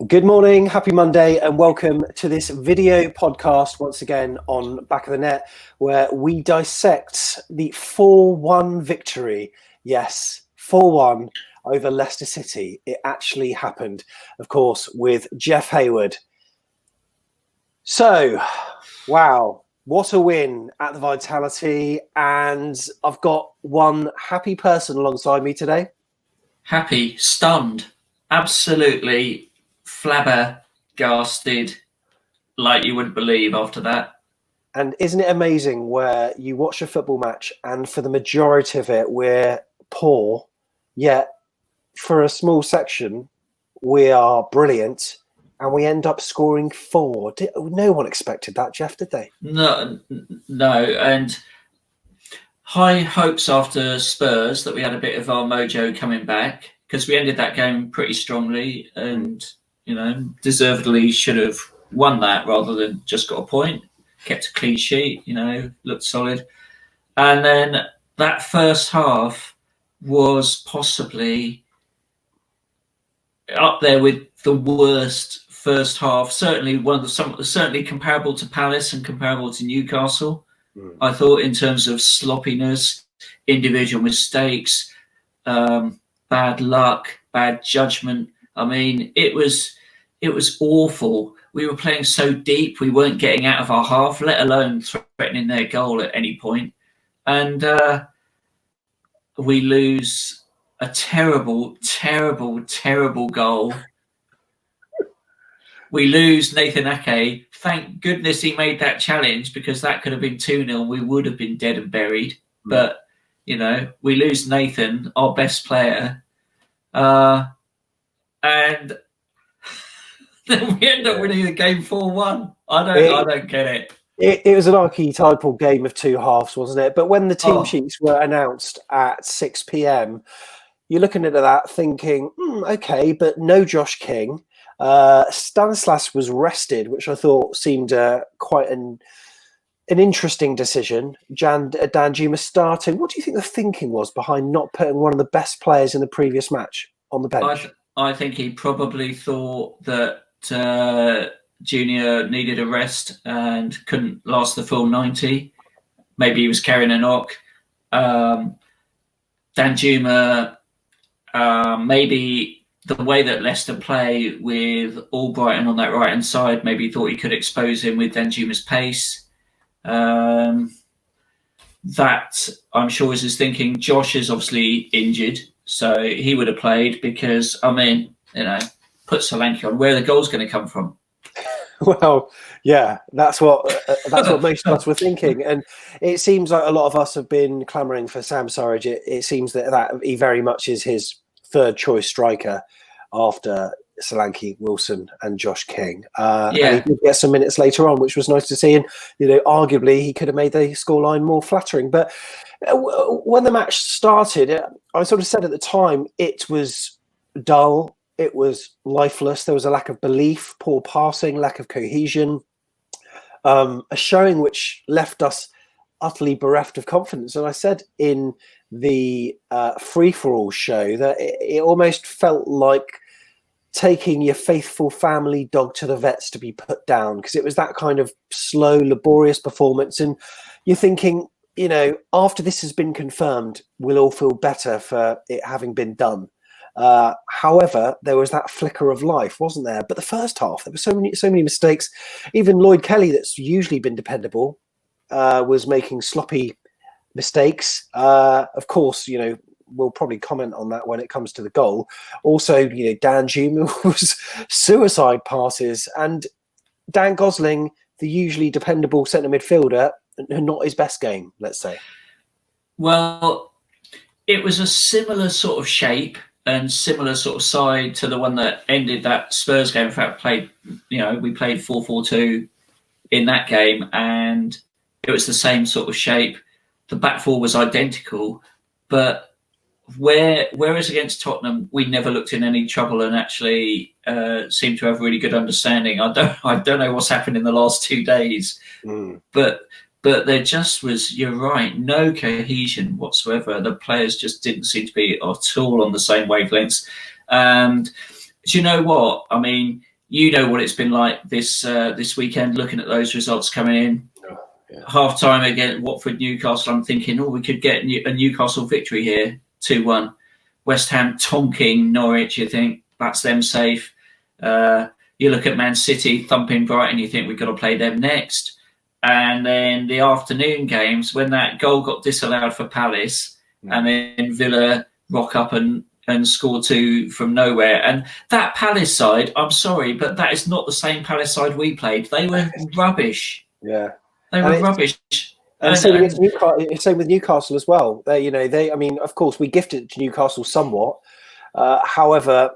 Good morning, happy Monday, and welcome to this video podcast once again on Back of the Net, where we dissect the 4-1 victory. Yes, 4-1 over Leicester City. It actually happened, of course, with Jeff Hayward. So, wow, what a win at the Vitality. And I've got one happy person alongside me today. Happy, stunned, absolutely flabbergasted, like you wouldn't believe after that. And isn't it amazing where you watch a football match and for the majority of it, we're poor, yet for a small section, we are brilliant, and we end up scoring 4. No one expected that, Jeff, did they? No, and high hopes after Spurs that we had a bit of our mojo coming back, because we ended that game pretty strongly and, deservedly should have won that rather than just got a point, kept a clean sheet, looked solid. And then that first half was possibly up there with the worst first half, certainly certainly comparable to Palace and comparable to Newcastle. I thought in terms of sloppiness, individual mistakes, bad luck, bad judgment. I mean, it was awful. We were playing so deep, we weren't getting out of our half, let alone threatening their goal at any point. And we lose a terrible, terrible, terrible goal. We lose Nathan Ake. Thank goodness he made that challenge, because that could have been 2-0. We would have been dead and buried. But, we lose Nathan, our best player. And then we end up winning the game 4-1. I don't get it. It was an archetypal game of two halves, wasn't it? But when the team sheets were announced at 6 p.m, you're looking at that thinking, okay, but no Josh King. Stanislas was rested, which I thought seemed quite an interesting decision. Danjuma starting. What do you think the thinking was behind not putting one of the best players in the previous match on the bench? I think he probably thought that Junior needed a rest and couldn't last the full 90. Maybe he was carrying a knock. Danjuma, maybe the way that Leicester play with Albrighton on that right-hand side, maybe he thought he could expose him with Danjuma's pace. That, I'm sure, was his thinking. Josh is obviously injured, so he would have played because, put Solanke on. Where are the goals going to come from? Well, yeah, that's what most of us were thinking. And it seems like a lot of us have been clamouring for Sam Surridge. It seems that he very much is his third choice striker after Solanke, Wilson and Josh King. And he did get some minutes later on, which was nice to see. And, arguably he could have made the scoreline more flattering. But when the match started, I sort of said at the time, it was dull. It was lifeless. There was a lack of belief, poor passing, lack of cohesion, a showing which left us utterly bereft of confidence. And I said in the free-for-all show that it almost felt like taking your faithful family dog to the vets to be put down, because it was that kind of slow, laborious performance. And you're thinking, after this has been confirmed, we'll all feel better for it having been done. However, there was that flicker of life, wasn't there? But the first half, there were so many mistakes. Even Lloyd Kelly, that's usually been dependable, was making sloppy mistakes. Of course, we'll probably comment on that when it comes to the goal. Also, Danjuma was suicide passes, and Dan Gosling, the usually dependable centre midfielder, not his best game, let's say. Well, it was a similar sort of shape and similar sort of side to the one that ended that Spurs game. In fact, we played 4-4-2 in that game, and it was the same sort of shape. The back four was identical, but whereas against Tottenham, we never looked in any trouble and actually seemed to have really good understanding. I don't know what's happened in the last 2 days, but there just was, you're right, no cohesion whatsoever. The players just didn't seem to be at all on the same wavelengths. And do you know what? I mean, you know what it's been like this weekend, looking at those results coming in. Yeah. Half time again, Watford Newcastle. I'm thinking, we could get a Newcastle victory here, 2-1. West Ham tonking Norwich. You think that's them safe. You look at Man City thumping Brighton. You think we've got to play them next. And then the afternoon games, when that goal got disallowed for Palace, and then Villa rock up and score 2 from nowhere. And that Palace side, I'm sorry, but that is not the same Palace side we played. They were rubbish. Yeah, they were rubbish. And same with Newcastle as well. I mean, of course, we gifted it to Newcastle somewhat. However,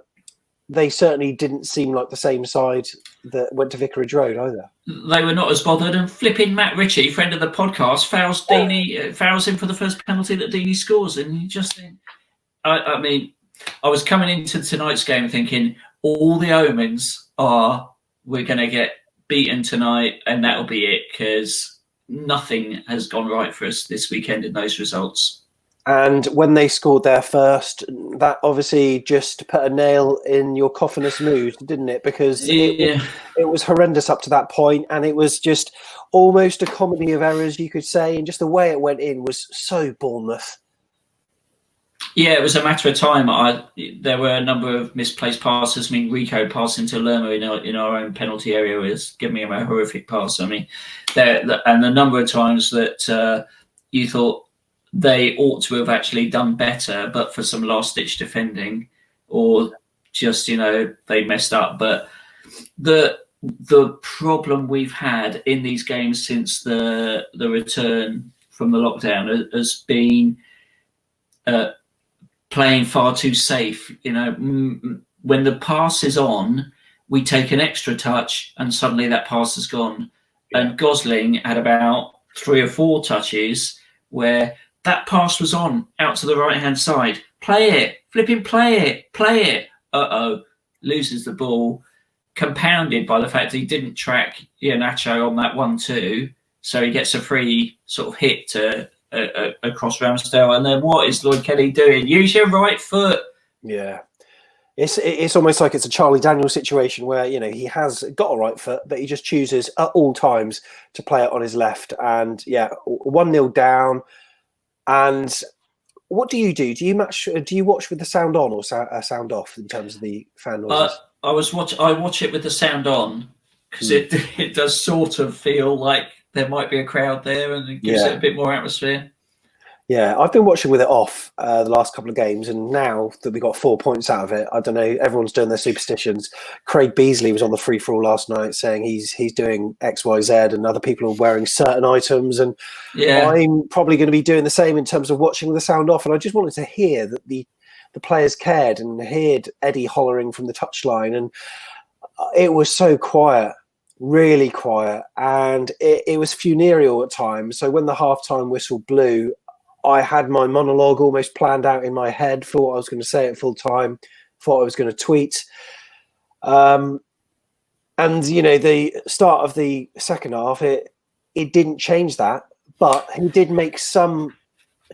they certainly didn't seem like the same side that went to Vicarage Road either. They were not as bothered. And flipping Matt Ritchie, friend of the podcast, fouls him for the first penalty that Deeney scores. And you just think, I mean, I was coming into tonight's game thinking all the omens are we're going to get beaten tonight and that'll be it, because nothing has gone right for us this weekend in those results. And when they scored their first, that obviously just put a nail in your coffinous mood, didn't it? Because it was horrendous up to that point, and it was just almost a comedy of errors, you could say, and just the way it went in was so Bournemouth. Yeah, it was a matter of time. There were a number of misplaced passes. I mean, Rico passing to Lerma in our own penalty area was giving him a horrific pass. I mean, and the number of times that you thought they ought to have actually done better, but for some last-ditch defending, or just, they messed up. But the problem we've had in these games since the return from the lockdown has been playing far too safe. When the pass is on, we take an extra touch and suddenly that pass is gone. Yeah. And Gosling had about 3 or 4 touches where that pass was on out to the right-hand side. Play it, flipping play it. Loses the ball, compounded by the fact that he didn't track Iheanacho on that 1-2, so he gets a free sort of hit to across Ramsdale. And then what is Lloyd Kelly doing? Use your right foot. Yeah. It's almost like it's a Charlie Daniels situation where, he has got a right foot, but he just chooses at all times to play it on his left. And 1-0 down. And what do you do? Do you watch with the sound on or sound off in terms of the fan noises? I watch it with the sound on because it does sort of feel like there might be a crowd there, and it gives it a bit more atmosphere. Yeah, I've been watching with it off the last couple of games, and now that we got 4 points out of it, I don't know, everyone's doing their superstitions. Craig Beasley was on the free-for-all last night saying he's doing X, Y, Z, and other people are wearing certain items, and I'm probably going to be doing the same in terms of watching with the sound off. And I just wanted to hear that the players cared and heard Eddie hollering from the touchline, and it was so quiet. Really quiet, and it was funereal at times. So when the halftime whistle blew, I had my monologue almost planned out in my head, thought I was going to say it full time, thought I was going to tweet. And, the start of the second half, it didn't change that, but he did make some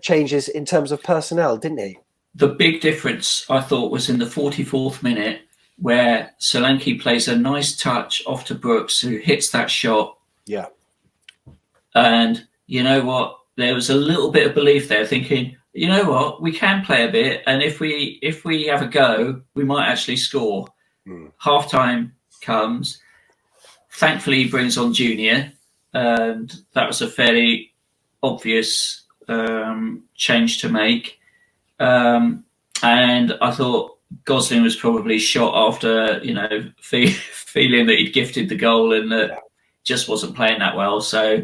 changes in terms of personnel, didn't he? The big difference, I thought, was in the 44th minute, where Solanke plays a nice touch off to Brooks, who hits that shot. Yeah. And you know what? There was a little bit of belief there, thinking, you know what? We can play a bit, and if we have a go, we might actually score. Half-time comes. Thankfully, he brings on Junior, and that was a fairly obvious change to make. And I thought Gosling was probably shot after, feeling that he'd gifted the goal and that just wasn't playing that well. So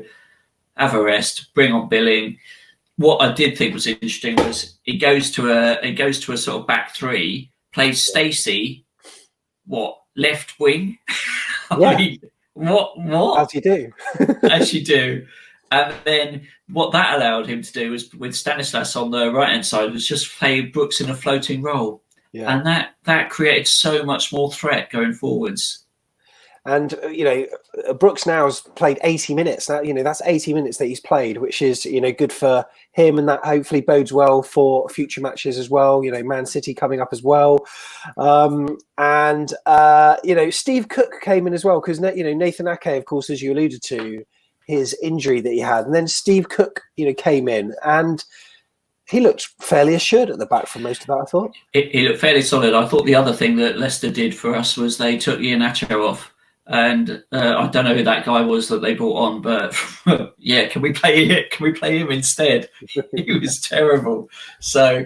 have a rest, bring on Billing. What I did think was interesting was he goes to a sort of back three, plays Stacey, left wing? Yeah. I mean, what? As you do. As you do. And then what that allowed him to do was, with Stanislas on the right-hand side, was just play Brooks in a floating role. Yeah. And that created so much more threat going forwards. And Brooks now's played 80 minutes. That's 80 minutes that he's played, which is good for him, and that hopefully bodes well for future matches as well. Man City coming up as well, and Steve Cook came in as well because Nathan Ake, of course, as you alluded to, his injury that he had, and then Steve Cook came in and he looked fairly assured at the back for most of that, I thought. He looked fairly solid. I thought the other thing that Leicester did for us was they took Iniesta off. And I don't know who that guy was that they brought on, but yeah, can we play it? Can we play him instead? He was terrible. So,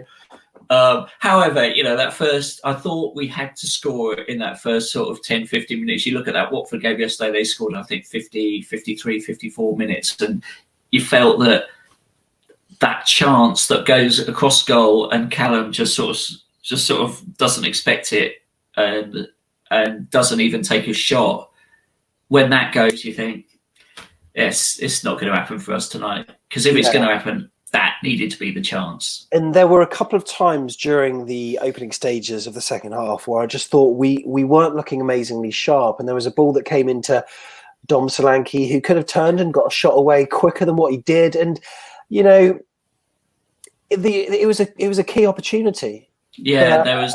however, that first, I thought we had to score in that first sort of 10, 15 minutes. You look at that Watford game yesterday, they scored, I think, 50, 53, 54 minutes. And you felt that chance that goes across goal and Callum just sort of doesn't expect it and doesn't even take a shot. When that goes, you think, yes, it's not going to happen for us tonight. Because if it's going to happen, that needed to be the chance. And there were a couple of times during the opening stages of the second half where I just thought we weren't looking amazingly sharp. And there was a ball that came into Dom Solanke who could have turned and got a shot away quicker than what he did. And, it was a key opportunity. Yeah, there was,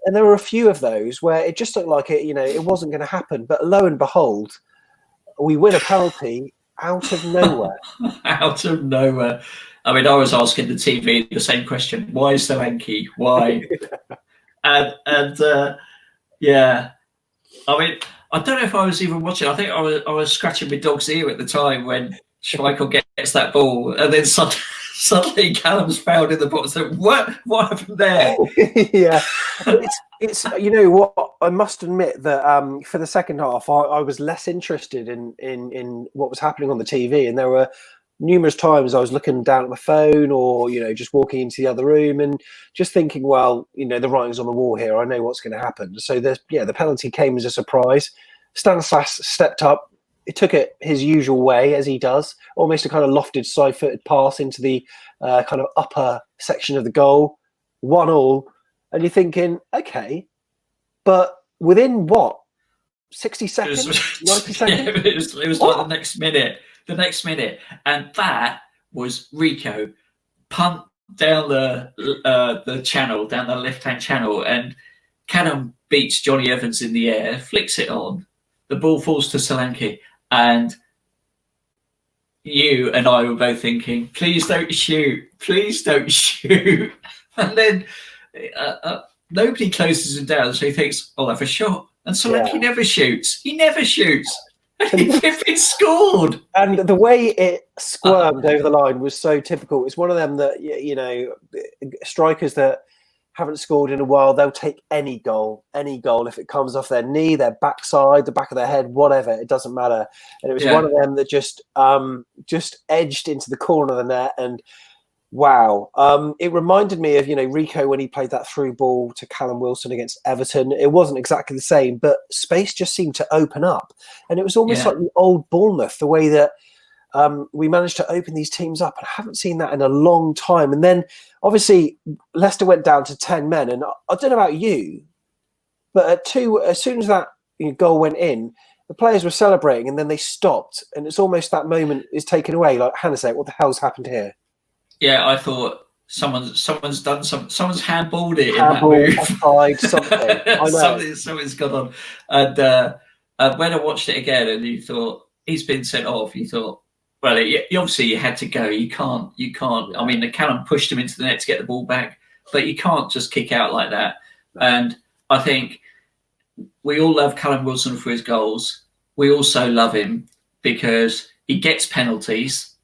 and there were a few of those where it just looked like it wasn't going to happen. But lo and behold, we win a penalty out of nowhere. Out of nowhere. I mean, I was asking the TV the same question: why Solanke? Why? Yeah. I mean, I don't know if I was even watching. I think I was scratching my dog's ear at the time when Schmeichel gets that ball, and then suddenly Callum's fouled in the box. So what happened there? Yeah, it's what, I must admit that for the second half I was less interested in what was happening on the TV, and there were numerous times I was looking down at my phone or just walking into the other room and just thinking, well, the writing's on the wall here. I know what's going to happen. So the penalty came as a surprise. Stanislas stepped up. He took it his usual way, as he does, almost a kind of lofted side-footed pass into the kind of upper section of the goal, 1-1, and you're thinking, okay, but within what, 60 seconds, 90 seconds? Yeah, it was like the next minute, and that was Rico punt down the channel, down the left-hand channel, and Callum beats Johnny Evans in the air, flicks it on, the ball falls to Solanke. And you and I were both thinking, please don't shoot. Please don't shoot. And then nobody closes him down. So he thinks, I'll have a shot. And Solanke never shoots. He never shoots. And it scored. And the way it squirmed over the line was so typical. It's one of them that, strikers that haven't scored in a while, they'll take any goal if it comes off their knee, their backside, the back of their head, whatever, it doesn't matter. And it was one of them that just edged into the corner of the net, and wow. It reminded me of Rico when he played that through ball to Callum Wilson against Everton. It wasn't exactly the same, but space just seemed to open up, and it was almost like the old Bournemouth, the way that we managed to open these teams up. And I haven't seen that in a long time. And then obviously Leicester went down to 10 men. And I don't know about you, but as soon as that goal went in, the players were celebrating and then they stopped. And it's almost that moment is taken away. Like, Hannah said, what the hell's happened here? Yeah, I thought someone's done someone's handballed it in that move. Offside, something. I know. Something's gone on. And when I watched it again and you thought, he's been sent off, you thought, well, obviously you had to go. You can't. I mean, the Callum pushed him into the net to get the ball back, but you can't just kick out like that. And I think we all love Callum Wilson for his goals. We also love him because he gets penalties,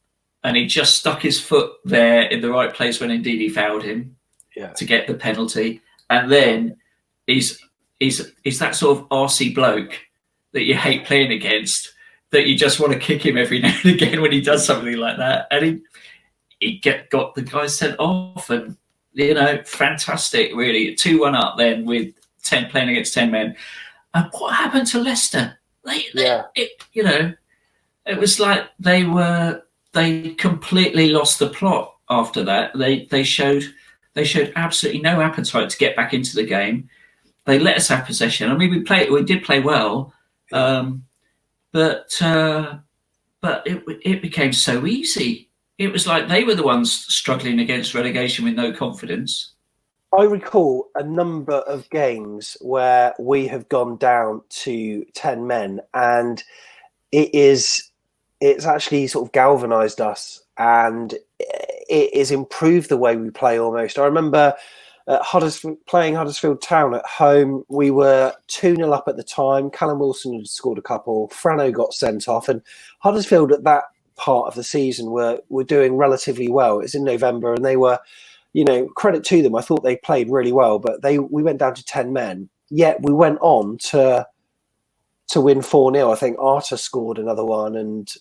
and he just stuck his foot there in the right place when indeed he fouled him to get the penalty. And then he's that sort of arsey bloke that you hate playing against, that you just want to kick him every now and again when he does something like that. And he got the guy sent off, and fantastic, really. 2-1 up then with 10 playing against 10 men. And what happened to Leicester? It was like they completely lost the plot after that. They showed absolutely no appetite to get back into the game. They let us have possession. I mean, we did play well, Yeah. But it became so easy. It was like they were the ones struggling against relegation with no confidence. I recall a number of games where we have gone down to 10 men, and it's actually sort of galvanized us, and it has improved the way we play almost. I remember playing Huddersfield Town at home. We were 2-0 up at the time. Callum Wilson had scored a couple. Frano got sent off, and Huddersfield at that part of the season were doing relatively well. It's in November, and they were, credit to them. I thought they played really well, but we went down to 10 men. Yet we went on to win 4-0. I think Arta scored another one, and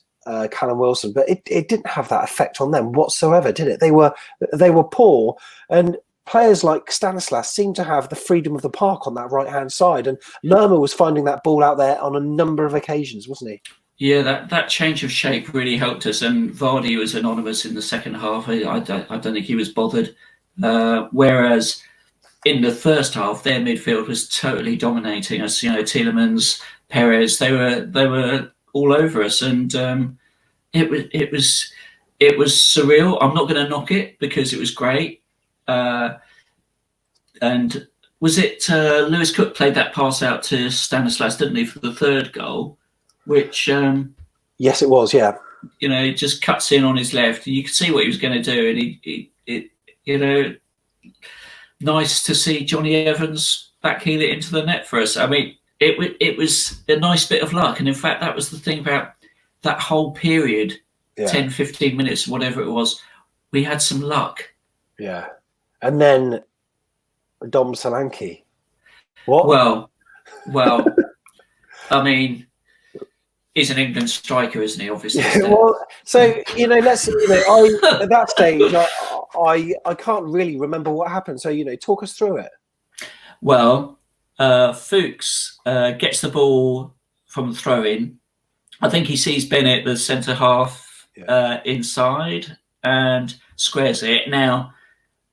Callum Wilson, but it didn't have that effect on them whatsoever, did it? They were poor, and players like Stanislas seemed to have the freedom of the park on that right-hand side, and Lerma was finding that ball out there on a number of occasions, wasn't he? Yeah, that change of shape really helped us, and Vardy was anonymous in the second half. I don't think he was bothered. Whereas in the first half, their midfield was totally dominating us. Tielemans, Perez, they were all over us, and it was surreal. I'm not going to knock it because it was great. And was it Lewis Cook played that pass out to Stanislas, didn't he, for the third goal? Which yes, it was. Yeah, he just cuts in on his left. You could see what he was going to do, and nice to see Johnny Evans backheel it into the net for us. I mean, it was a nice bit of luck, and in fact, that was the thing about that whole period, 10, 15 minutes, whatever it was. We had some luck. Yeah, and then Dom Solanke. What? Well, I mean, he's an England striker, isn't he? Obviously. Well, so at that stage, I can't really remember what happened. So talk us through it. Well, Fuchs gets the ball from the throw-in. I think he sees Bennett, the centre half, inside, and squares it. Now,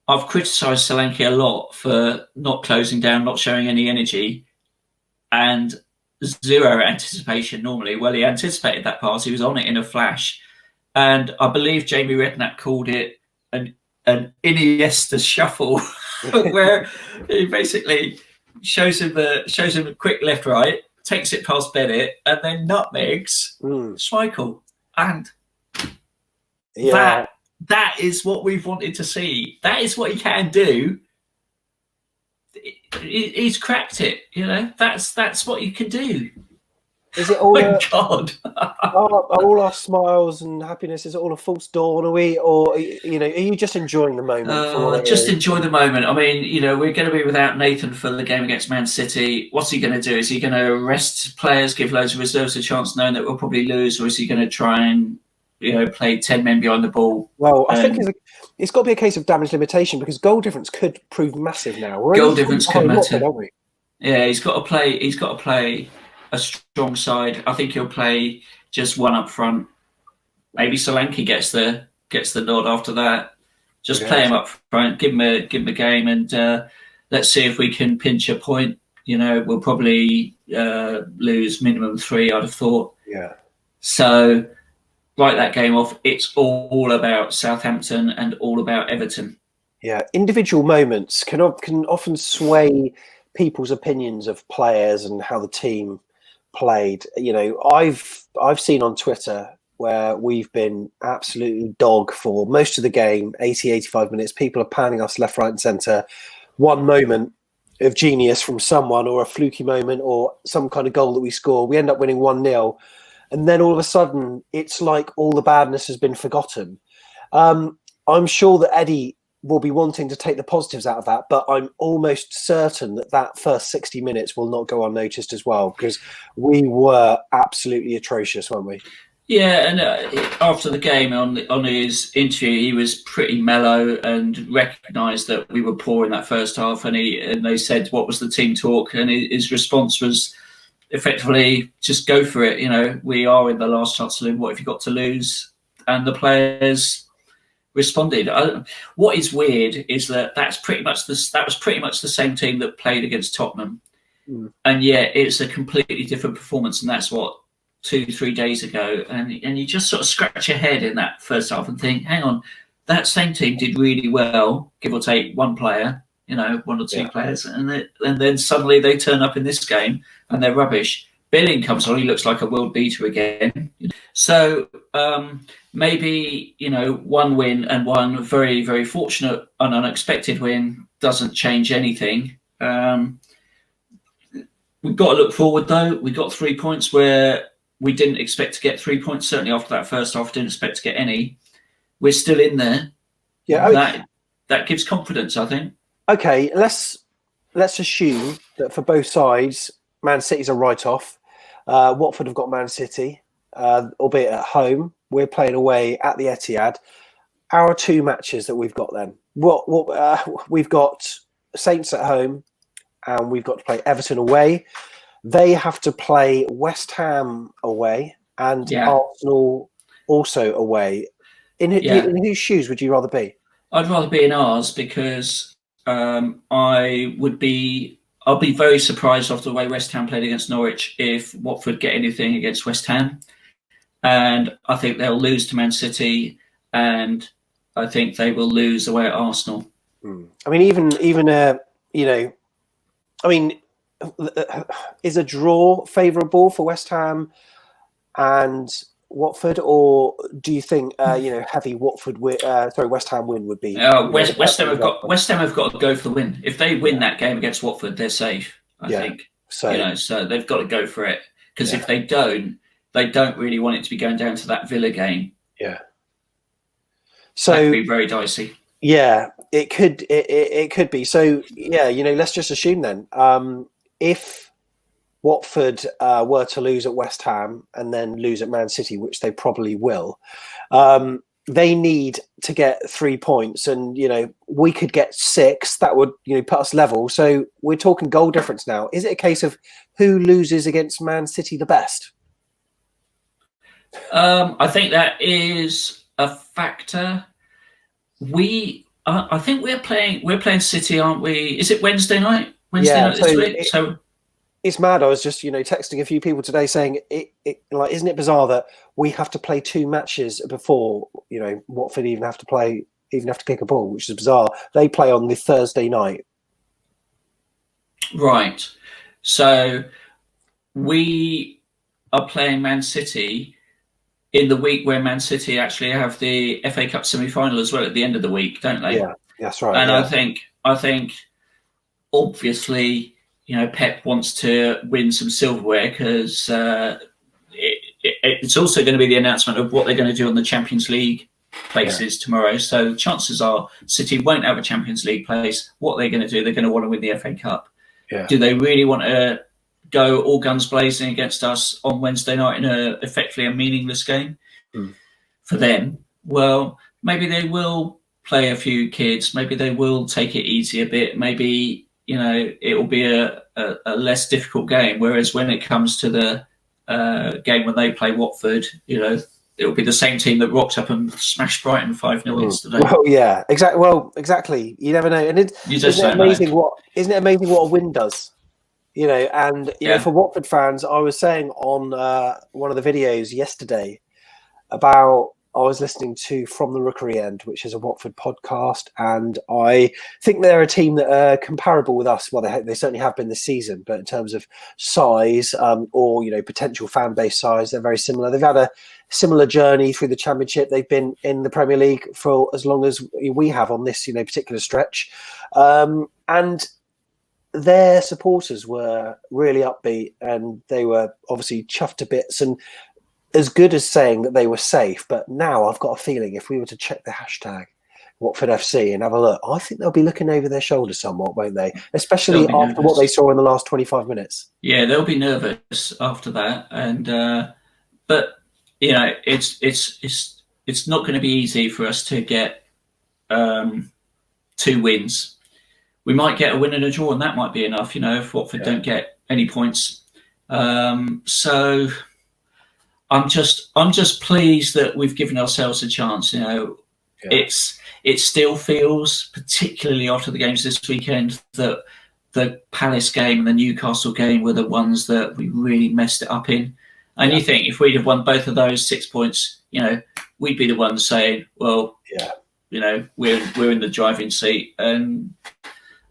I've criticised Solanke a lot for not closing down, not showing any energy, and zero anticipation normally. Well, he anticipated that pass. He was on it in a flash. And I believe Jamie Redknapp called it an Iniesta shuffle, where he basically shows him a quick left-right, takes it past Bennett, and then nutmegs Schmeichel. And that is what we've wanted to see. That is what he can do. He's cracked it, That's what you can do. Is it all? God! are all our smiles and happiness? Is it all a false dawn? Are we, or are you just enjoying the moment? Just enjoy the moment. I mean, we're going to be without Nathan for the game against Man City. What's he going to do? Is he going to rest players, give loads of reserves a chance, knowing that we'll probably lose, or is he going to try and play 10 men behind the ball? Well, I think it's got to be a case of damage limitation, because goal difference could prove massive now. Goal difference could matter. Aren't we? Yeah, he's got to play a strong side. I think he'll play just one up front. Maybe Solanke gets the nod after that. Just play him up front, give him a game, and let's see if we can pinch a point. We'll probably lose minimum 3, I'd have thought. Yeah. So write that game off. It's all about Southampton and all about Everton. Yeah, individual moments can often sway people's opinions of players and how the team played. I've seen on Twitter where we've been absolutely dog for most of the game, 80, 85 minutes. People are panning us left, right, and centre. One moment of genius from someone, or a fluky moment, or some kind of goal that we score, we end up winning 1-0. And then all of a sudden, it's like all the badness has been forgotten. I'm sure that Eddie will be wanting to take the positives out of that, but I'm almost certain that first 60 minutes will not go unnoticed as well, because we were absolutely atrocious, weren't we? Yeah, and after the game, on his interview, he was pretty mellow and recognised that we were poor in that first half, and they said, what was the team talk? And his response was effectively, just go for it. We are in the last chance to lose. What have you got to lose? And the players responded. What is weird is that that was pretty much the same team that played against Tottenham. and yet it's a completely different performance, and that's what 2-3 days ago, and you just sort of scratch your head in that first half and think, hang on, that same team did really well, give or take one player, one or two players, and then suddenly they turn up in this game and they're rubbish. Billing comes on, he looks like a world beater again. So maybe one win and one very, very fortunate and unexpected win doesn't change anything. We've got to look forward though. We got 3 points where we didn't expect to get 3 points. Certainly after that first half, didn't expect to get any. We're still in there. Yeah, that gives confidence, I think. Okay, let's assume that for both sides, Man City's a write-off. Watford have got Man City, albeit at home. We're playing away at the Etihad. Our 2 matches that we've got then. We've got Saints at home, and we've got to play Everton away. They have to play West Ham away and Arsenal also away. In whose shoes would you rather be? I'd rather be in ours because I'll be very surprised after the way West Ham played against Norwich if Watford get anything against West Ham. And I think they'll lose to Man City, and I think they will lose away at Arsenal. I mean, is a draw favourable for West Ham and Watford, or do you think heavy West Ham win would be? West Ham have got to go for the win. If they win that game against Watford, they're safe. I think so they've got to go for it, because if they don't really want it to be going down to that Villa game. Yeah. So that could be very dicey. Yeah, it could be. So let's just assume then, if Watford were to lose at West Ham and then lose at Man City, which they probably will, they need to get 3 points, and we could get 6. That would put us level. So we're talking goal difference now. Is it a case of who loses against Man City the best? I think that is a factor. I think we're playing City, aren't we? Is it Wednesday night? Night this week. So it's mad. I was just texting a few people today saying isn't it bizarre that we have to play 2 matches before Watford even have to kick a ball, which is bizarre. They play on the Thursday night. Right. So we are playing Man City in the week where Man City actually have the FA Cup semi-final as well at the end of the week, don't they? Yeah, that's right. And I think obviously, Pep wants to win some silverware, because it's also going to be the announcement of what they're going to do on the Champions League places tomorrow. So chances are City won't have a Champions League place. What they're going to do, they're going to want to win the FA Cup. Yeah. Do they really want to go all guns blazing against us on Wednesday night in effectively a meaningless game for them? Well, maybe they will play a few kids. Maybe they will take it easy a bit. Maybe it will be a less difficult game. Whereas when it comes to the game when they play Watford, it will be the same team that rocked up and smashed Brighton 5-0 yesterday. Well, yeah, exactly. Well, exactly. You never know. And isn't it amazing what a win does? For Watford fans, I was saying on one of the videos yesterday about, I was listening to From the Rookery End, which is a Watford podcast, and I think they're a team that are comparable with us. Well, they certainly have been this season, but in terms of size or potential fan base size, they're very similar. They've had a similar journey through the Championship. They've been in the Premier League for as long as we have on this particular stretch, and their supporters were really upbeat, and they were obviously chuffed to bits and as good as saying that they were safe. But now I've got a feeling if we were to check the hashtag Watford FC and have a look, I think they'll be looking over their shoulder somewhat, won't they? Especially after what they saw in the last 25 minutes. Yeah, they'll be nervous after that. And but it's not going to be easy for us to get 2 wins. We might get a win and a draw, and that might be enough, if Watford don't get any points. So I'm just pleased that we've given ourselves a chance. It still feels, particularly after the games this weekend, that the Palace game and the Newcastle game were the ones that we really messed it up in. And you think if we'd have won both of those 6 points, we'd be the ones saying, well, we're in the driving seat. And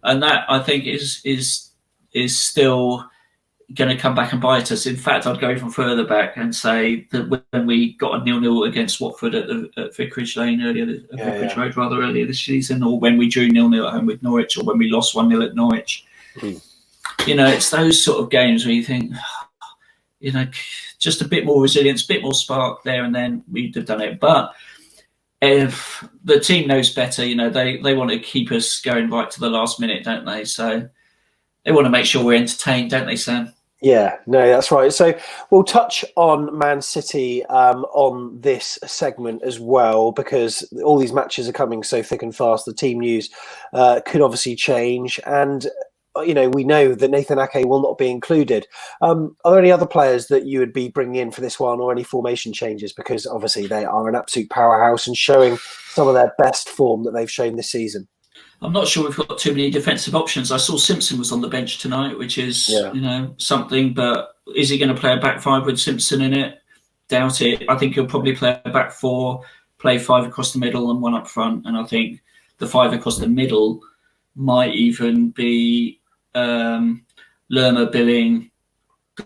that, I think, is still going to come back and bite us. In fact, I'd go even further back and say that when we got a 0-0 against Watford at Vicarage Lane Vicarage Road earlier this season, or when we drew 0-0 at home with Norwich, or when we lost 1-0 at Norwich, it's those sort of games where you think, just a bit more resilience, a bit more spark there, and then we'd have done it. But if the team knows better, they want to keep us going right to the last minute, don't they? So they want to make sure we're entertained, don't they, Sam? Yeah, no, that's right. So we'll touch on Man City on this segment as well, because all these matches are coming so thick and fast. The team news could obviously change. And, we know that Nathan Ake will not be included. Are there any other players that you would be bringing in for this one, or any formation changes? Because obviously they are an absolute powerhouse and showing some of their best form that they've shown this season. I'm not sure we've got too many defensive options. I saw Simpson was on the bench tonight, which is, something. But is he going to play a back five with Simpson in it? Doubt it. I think he'll probably play a back four, play 5 across the middle and 1 up front. And I think the 5 across the middle might even be Lerma, Billing,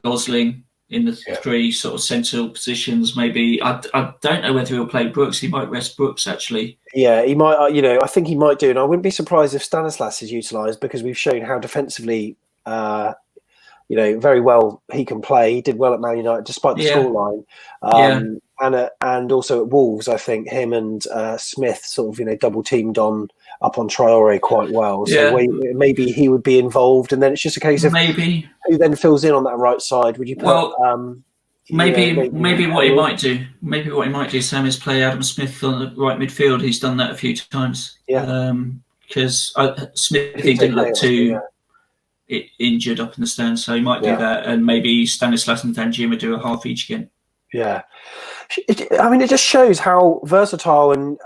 Gosling in the 3 sort of central positions. Maybe I don't know whether he'll play Brooks. He might rest Brooks, actually. Yeah, he might. I think he might do, and I wouldn't be surprised if Stanislas is utilised, because we've shown how defensively, very well he can play. He did well at Man United despite the scoreline, and also at Wolves. I think him and Smith sort of double teamed up on Traore quite well. So maybe he would be involved, and then it's just a case of maybe who then fills in on that right side. Would you put? Maybe what he might do, Sam, is play Adam Smith on the right midfield. He's done that a few times. Yeah. Because Smithy didn't look too injured up in the stand, so he might do that, and maybe Stanislas and Danjuma do a half each again. Yeah. It just shows how versatile, and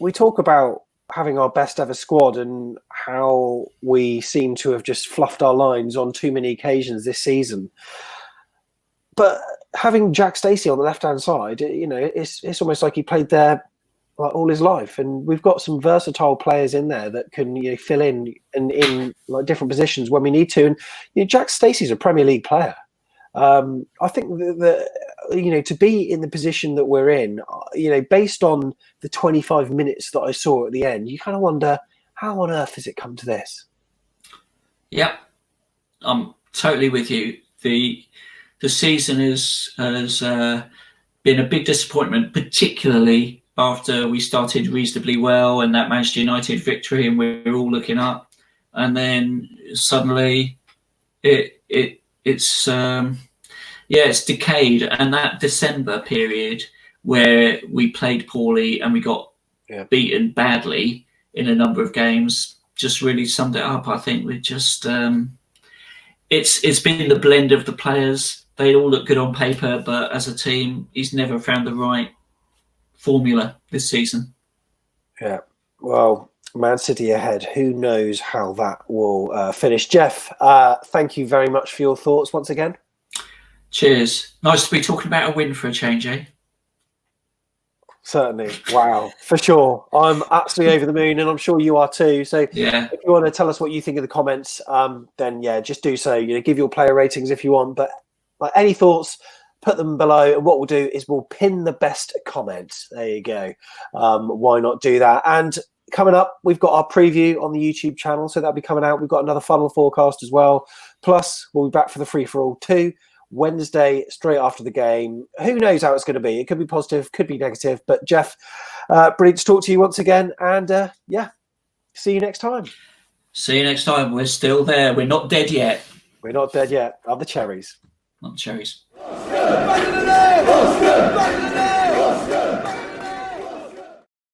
we talk about having our best ever squad and how we seem to have just fluffed our lines on too many occasions this season. But having Jack Stacey on the left-hand side, it's almost like he played there all his life. And we've got some versatile players in there that can fill in like different positions when we need to. And Jack Stacey's a Premier League player. I think that to be in the position that we're in, based on the 25 minutes that I saw at the end, you kind of wonder, how on earth has it come to this? Yeah, I'm totally with you. The season has been a big disappointment, particularly after we started reasonably well and that Manchester United victory, and we're all looking up, and then suddenly it's decayed. And that December period where we played poorly and we got beaten badly in a number of games just really summed it up. I think we just it's been the blend of the players. They all look good on paper, but as a team, he's never found the right formula this season. Yeah, well, Man City ahead. Who knows how that will finish? Jeff, thank you very much for your thoughts once again. Cheers. Nice to be talking about a win for a change, eh? Certainly. Wow, for sure. I'm absolutely over the moon, and I'm sure you are too. So if you want to tell us what you think in the comments, then just do so. Give your player ratings if you want, but any thoughts, put them below, and what we'll do is we'll pin the best comment. There you go. Why not do that? And coming up, we've got our preview on the YouTube channel, so that'll be coming out. We've got another funnel forecast as well. Plus, we'll be back for the free-for-all too, Wednesday, straight after the game. Who knows how it's going to be? It could be positive, could be negative. But Jeff, brilliant to talk to you once again. And see you next time. See you next time. We're still there. We're not dead yet. We're not dead yet. Are the cherries? Not cherries.